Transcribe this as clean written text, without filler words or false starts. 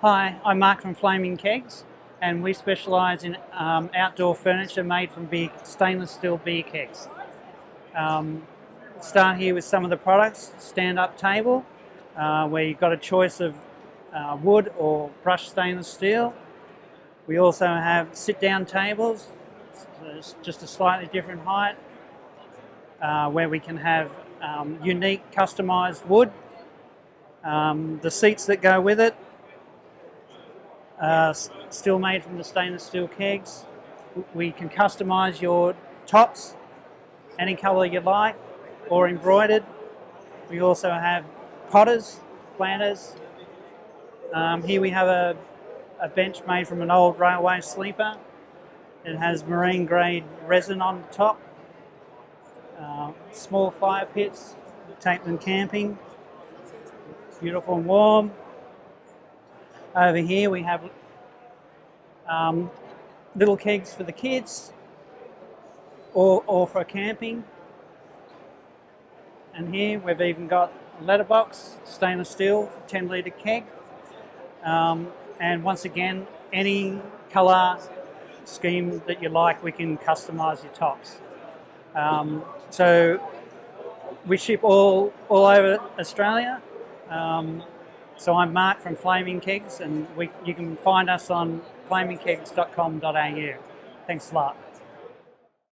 Hi, I'm Mark from Flaming Kegs, and we specialise in outdoor furniture made from stainless steel beer kegs. Um, Start here with some of the products. Stand-up table, where you've got a choice of wood or brushed stainless steel. We also have sit-down tables, so it's just a slightly different height, where we can have unique customised wood. The seats that go with it, still made from the stainless steel kegs. We can customise your tops any colour you like or embroidered. We also have potters, planters. Here we have a bench made from an old railway sleeper. It has marine grade resin on the top. Small fire pits, take them camping. Beautiful and warm. Over here we have little kegs for the kids or for camping. And here we've even got a letterbox, stainless steel, 10 litre keg. And once again, any colour scheme that you like, we can customise your tops. So we ship all over Australia. So I'm Mark from Flaming Kegs, and you can find us on flamingkegs.com.au. Thanks a lot.